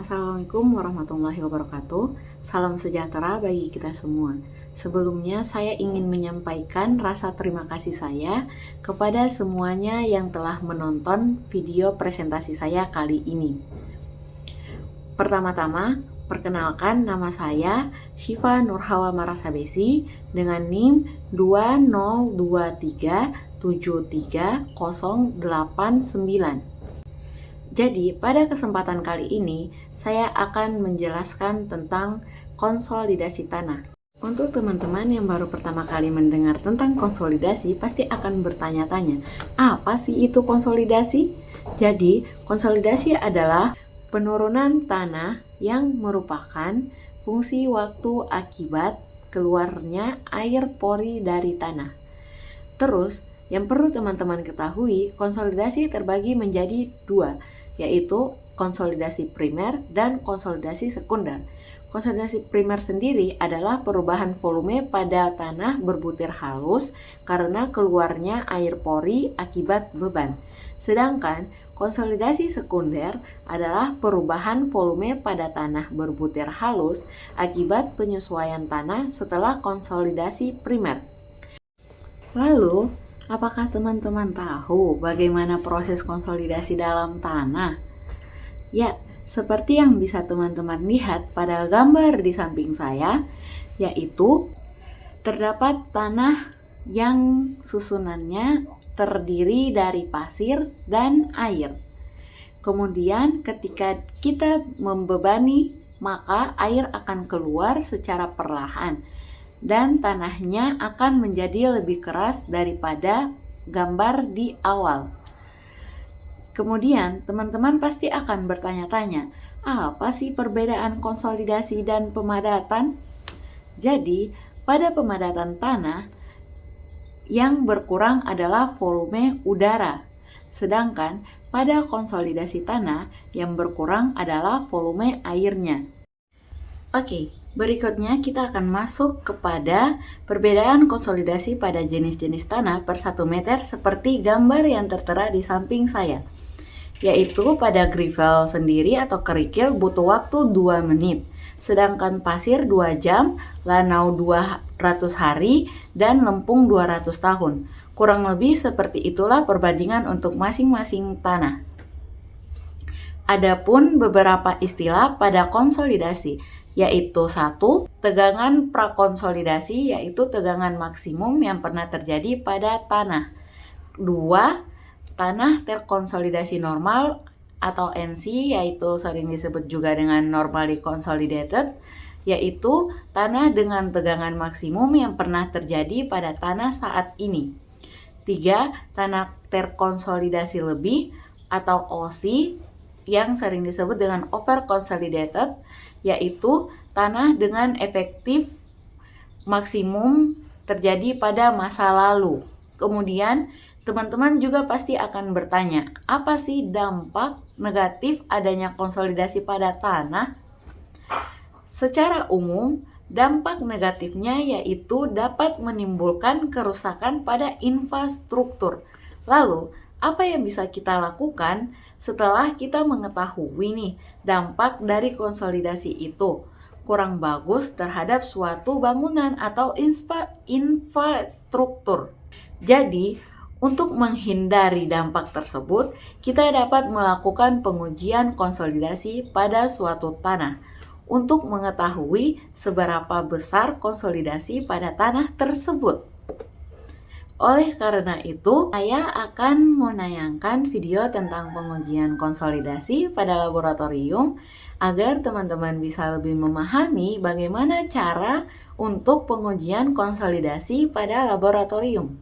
Assalamualaikum warahmatullahi wabarakatuh. Salam sejahtera bagi kita semua. Sebelumnya saya ingin menyampaikan rasa terima kasih saya kepada semuanya yang telah menonton video presentasi saya kali ini. Pertama-tama, perkenalkan nama saya Syifa Nurhawa Marasabesi dengan NIM 202373089. Jadi, pada kesempatan kali ini, saya akan menjelaskan tentang konsolidasi tanah. Untuk teman-teman yang baru pertama kali mendengar tentang konsolidasi, pasti akan bertanya-tanya, apa sih itu konsolidasi? Jadi, konsolidasi adalah penurunan tanah yang merupakan fungsi waktu akibat keluarnya air pori dari tanah. Terus, yang perlu teman-teman ketahui, konsolidasi terbagi menjadi dua, yaitu konsolidasi primer dan konsolidasi sekunder. Konsolidasi primer sendiri adalah perubahan volume pada tanah berbutir halus karena keluarnya air pori akibat beban. Sedangkan konsolidasi sekunder adalah perubahan volume pada tanah berbutir halus akibat penyesuaian tanah setelah konsolidasi primer. Lalu, apakah teman-teman tahu bagaimana proses konsolidasi dalam tanah? Ya, seperti yang bisa teman-teman lihat pada gambar di samping saya, yaitu terdapat tanah yang susunannya terdiri dari pasir dan air. Kemudian ketika kita membebani, maka air akan keluar secara perlahan dan tanahnya akan menjadi lebih keras daripada gambar di awal. Kemudian teman-teman pasti akan bertanya-tanya, apa sih perbedaan konsolidasi dan pemadatan? Jadi, pada pemadatan tanah yang berkurang adalah volume udara, sedangkan pada konsolidasi tanah yang berkurang adalah volume airnya. Oke, berikutnya kita akan masuk kepada perbedaan konsolidasi pada jenis-jenis tanah per 1 meter seperti gambar yang tertera di samping saya. Yaitu pada gravel sendiri atau kerikil butuh waktu 2 menit. Sedangkan pasir 2 jam, lanau 200 hari, dan lempung 200 tahun. Kurang lebih seperti itulah perbandingan untuk masing-masing tanah. Adapun beberapa istilah pada konsolidasi, yaitu 1. Tegangan prakonsolidasi, yaitu tegangan maksimum yang pernah terjadi pada tanah. 2. Tanah terkonsolidasi normal atau NC, yaitu sering disebut juga dengan normally consolidated, yaitu tanah dengan tegangan maksimum yang pernah terjadi pada tanah saat ini. 3. Tanah terkonsolidasi lebih atau OC, yang sering disebut dengan over consolidated, yaitu tanah dengan efektif maksimum terjadi pada masa lalu. Kemudian teman-teman juga pasti akan bertanya, apa sih dampak negatif adanya konsolidasi pada tanah? Secara umum, dampak negatifnya yaitu dapat menimbulkan kerusakan pada infrastruktur. Lalu, apa yang bisa kita lakukan setelah kita mengetahui nih dampak dari konsolidasi itu kurang bagus terhadap suatu bangunan atau infrastruktur? Jadi, untuk menghindari dampak tersebut, kita dapat melakukan pengujian konsolidasi pada suatu tanah untuk mengetahui seberapa besar konsolidasi pada tanah tersebut. Oleh karena itu, saya akan menayangkan video tentang pengujian konsolidasi pada laboratorium agar teman-teman bisa lebih memahami bagaimana cara untuk pengujian konsolidasi pada laboratorium.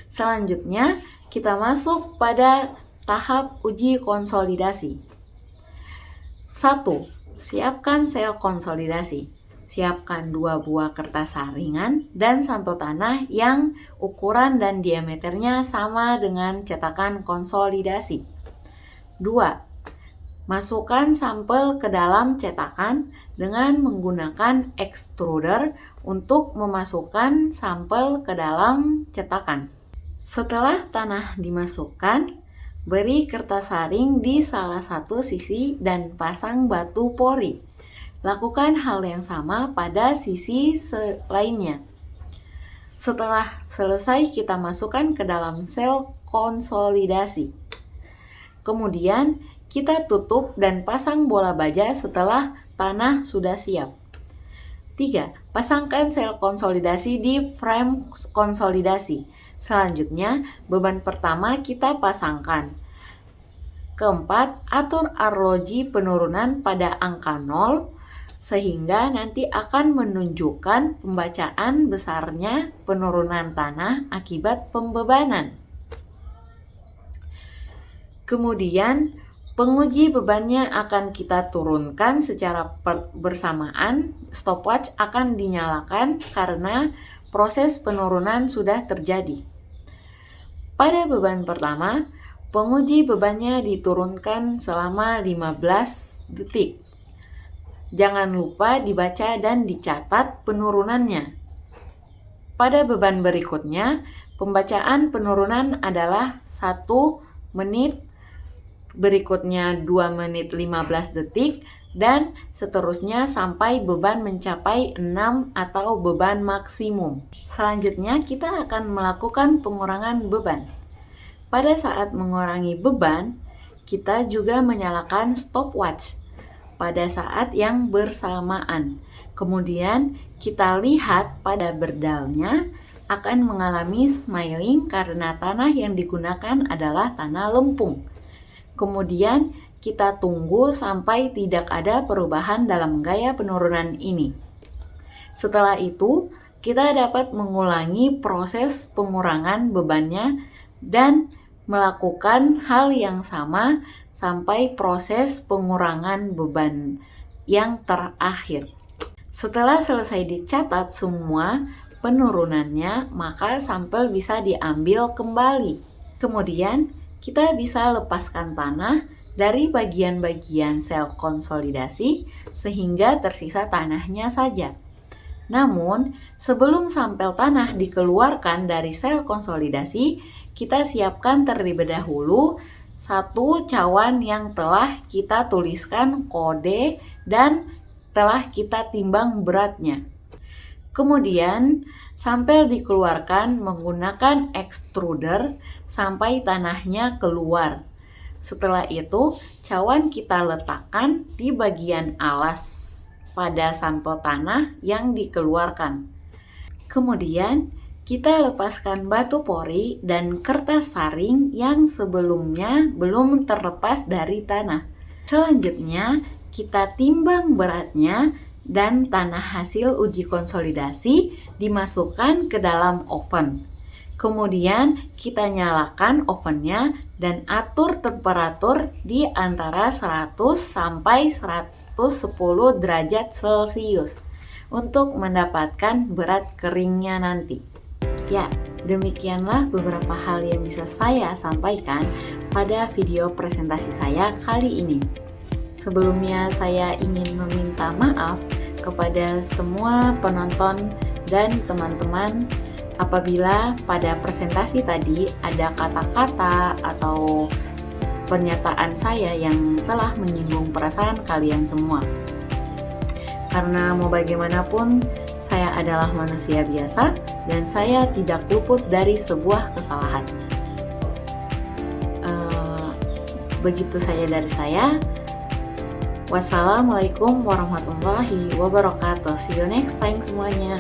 Selanjutnya, kita masuk pada tahap uji konsolidasi. 1. Siapkan sel konsolidasi. Siapkan 2 buah kertas saringan dan sampel tanah yang ukuran dan diameternya sama dengan cetakan konsolidasi. 2. Masukkan sampel ke dalam cetakan dengan menggunakan extruder untuk memasukkan sampel ke dalam cetakan. Setelah tanah dimasukkan, Beri kertas saring di salah satu sisi dan pasang batu pori. Lakukan hal yang sama pada sisi lainnya. Setelah selesai, kita masukkan ke dalam sel konsolidasi. Kemudian, kita tutup dan pasang bola baja setelah tanah sudah siap. 3. Pasangkan sel konsolidasi di frame konsolidasi. Selanjutnya, beban pertama kita pasangkan. Keempat, atur arloji penurunan pada angka 0 sehingga nanti akan menunjukkan pembacaan besarnya penurunan tanah akibat pembebanan. Kemudian, penguji bebannya akan kita turunkan secara bersamaan. Stopwatch akan dinyalakan karena proses penurunan sudah terjadi. Pada beban pertama, penguji bebannya diturunkan selama 15 detik. Jangan lupa dibaca dan dicatat penurunannya. Pada beban berikutnya, pembacaan penurunan adalah 1 menit, berikutnya 2 menit 15 detik, dan seterusnya sampai beban mencapai 6 atau beban maksimum. Selanjutnya kita akan melakukan pengurangan beban. Pada saat mengurangi beban, kita juga menyalakan stopwatch pada saat yang bersamaan. Kemudian kita lihat pada berdalnya akan mengalami smiling karena tanah yang digunakan adalah tanah lempung. Kemudian kita tunggu sampai tidak ada perubahan dalam gaya penurunan ini. Setelah itu, kita dapat mengulangi proses pengurangan bebannya dan melakukan hal yang sama sampai proses pengurangan beban yang terakhir. Setelah selesai dicatat semua penurunannya, maka sampel bisa diambil kembali. Kemudian, kita bisa lepaskan tanah dari bagian-bagian sel konsolidasi sehingga tersisa tanahnya saja. Namun, sebelum sampel tanah dikeluarkan dari sel konsolidasi, kita siapkan terlebih dahulu satu cawan yang telah kita tuliskan kode dan telah kita timbang beratnya. Kemudian, sampel dikeluarkan menggunakan extruder sampai tanahnya keluar. Setelah itu, cawan kita letakkan di bagian alas pada sampel tanah yang dikeluarkan. Kemudian, kita lepaskan batu pori dan kertas saring yang sebelumnya belum terlepas dari tanah. Selanjutnya, kita timbang beratnya dan tanah hasil uji konsolidasi dimasukkan ke dalam oven. Kemudian kita nyalakan ovennya dan atur temperatur di antara 100 sampai 110 derajat Celcius untuk mendapatkan berat keringnya nanti. Ya, demikianlah beberapa hal yang bisa saya sampaikan pada video presentasi saya kali ini. Sebelumnya saya ingin meminta maaf kepada semua penonton dan teman-teman apabila pada presentasi tadi ada kata-kata atau pernyataan saya yang telah menyinggung perasaan kalian semua. Karena mau bagaimanapun, saya adalah manusia biasa dan saya tidak luput dari sebuah kesalahan. Begitu saja dari saya. Wassalamualaikum warahmatullahi wabarakatuh. See you next time semuanya.